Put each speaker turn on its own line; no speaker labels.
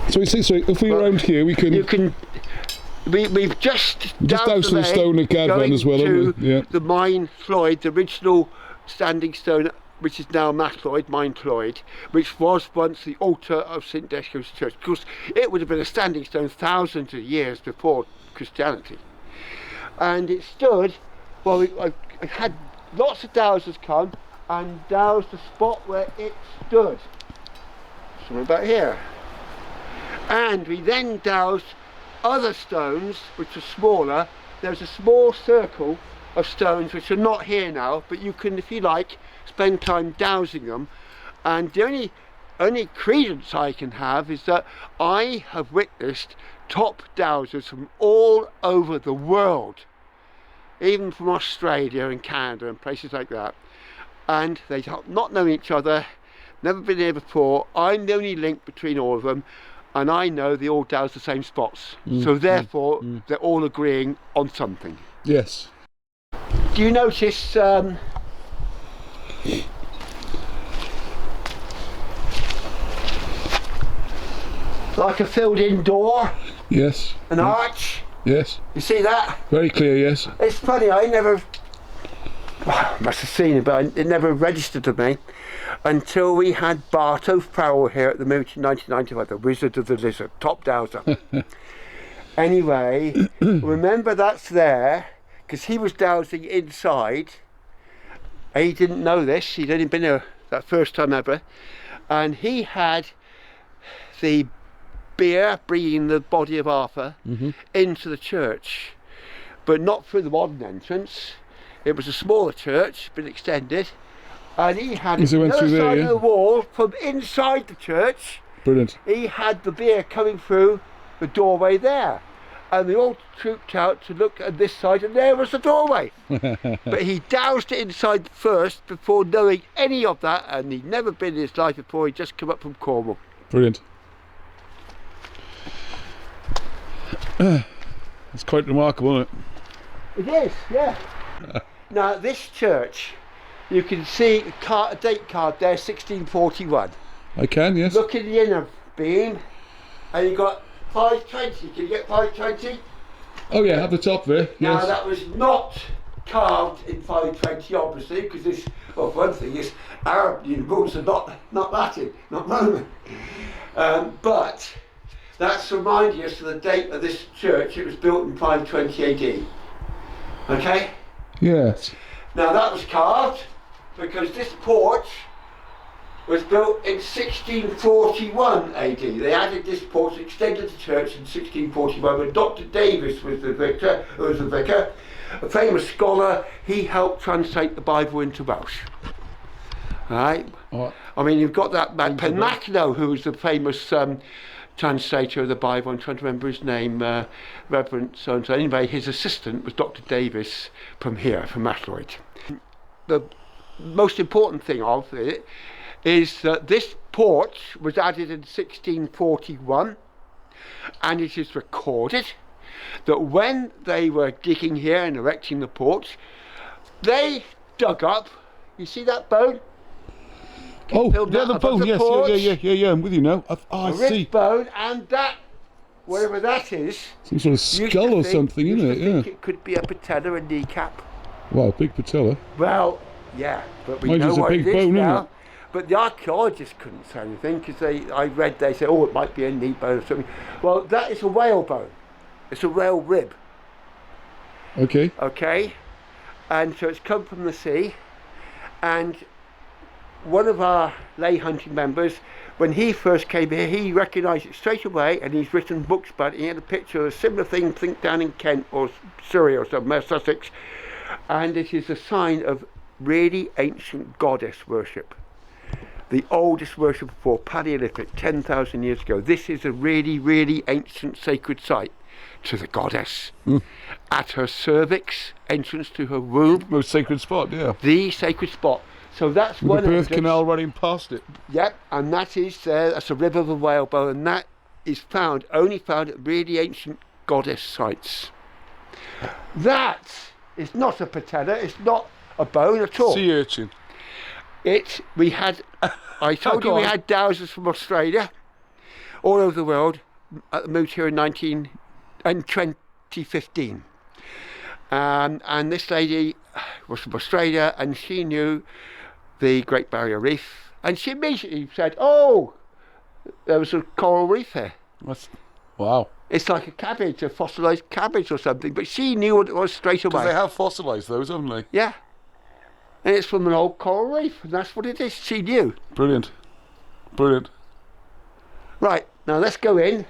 So if we around here, we can.
You can. We've just
doused the stone at Camlan as well, haven't we? Yeah.
The Main Floyd, the original standing stone, which is now Main Floyd, which was once the altar of St Desco's Church. Of course, it would have been a standing stone thousands of years before Christianity. And it stood, well, I had lots of dowsers come and doused the spot where it stood. Something about here. And we then doused other stones which are smaller. There's a small circle of stones which are not here now, but you can, if you like, spend time dowsing them. And the only credence I can have is that I have witnessed top dowsers from all over the world, even from Australia and Canada and places like that, and they not know each other, never been here before. I'm the only link between all of them, and I know they all douse the same spots, so therefore they're all agreeing on something.
Yes.
Do you notice like a filled-in door?
Yes.
An arch?
Yes.
You see that?
Very clear, yes.
It's funny, I never, well, I must have seen it, but it never registered to me until we had Bart O'Farrell here at the Mooch in 1995, the Wizard of the Lizard, top dowser. Anyway, remember that's there, because he was dowsing inside. He didn't know this, he'd only been here that first time ever, and he had the beer bringing the body of Arthur into the church, but not through the modern entrance. It was a smaller church, been extended, and he had it on the other side of the wall from inside the church.
Brilliant.
He had the beer coming through the doorway there, and they all trooped out to look at this side, and there was the doorway. But he doused it inside first before knowing any of that, and he'd never been in his life before. He'd just come up from Cornwall.
Brilliant. It's quite remarkable, isn't
it? It is, yeah. Now this church, you can see a date card there, 1641.
I can, yes.
Look in the inner beam, and you've got 520. Can you get 520?
Oh yeah, at the top there, yes.
Now that was not carved in 520, obviously, because this, well, for one thing, is Arab numerals are not Latin, not Roman. But that's reminding us of the date of this church. It was built in 520 AD. Okay?
Yes.
Now that was carved because this porch was built in 1641 AD. They added this porch, extended the church in 1641 when Dr. Davis was the vicar, a famous scholar. He helped translate the Bible into Welsh. Right? I mean, you've got that man Penmacno, who was the famous translator of the Bible. I'm trying to remember his name, Reverend so-and-so. Anyway, his assistant was Dr. Davis from here, from Mathloyd. The most important thing of it is that this porch was added in 1641, and it is recorded that when they were digging here and erecting the porch, they dug up, you see that bone?
Oh, yeah, the bone, yes, yeah, I'm with you now. I see.
Rib bone, and that, whatever that is,
some sort of skull or something, isn't it? Yeah.
It could be a patella, a kneecap.
Wow, big patella.
Well, yeah, but we know what it is now. But the archaeologists couldn't say anything because I read they said, oh, it might be a knee bone or something. Well, that is a whale bone. It's a whale rib.
Okay.
Okay, and so it's come from the sea, and one of our lay hunting members, when he first came here, he recognised it straight away, and he's written books about it. He had a picture of a similar thing, think down in Kent or Surrey or somewhere, Sussex, and it is a sign of really ancient goddess worship. The oldest worship before Paleolithic, 10,000 years ago. This is a really, really ancient sacred site to the goddess. At her cervix, entrance to her womb.
Most sacred spot, yeah.
The sacred spot. So that's
with
one
the birth canal running past it.
Yep, and that is there. That's a rib of a whalebone, and that is only found at really ancient goddess sites. That is not a patella. It's not a bone at all.
Sea urchin.
I told you we had dowsers from Australia. all over the world. Moved here in 2015. And this lady was from Australia, and she knew the Great Barrier Reef, and she immediately said, "Oh, there was a coral reef here."
Wow.
It's like a cabbage, a fossilised cabbage or something, but she knew what it was straight away.
Because they have fossilised those, haven't they?
Yeah. And it's from an old coral reef, and that's what it is. She knew.
Brilliant. Brilliant.
Right, now let's go in.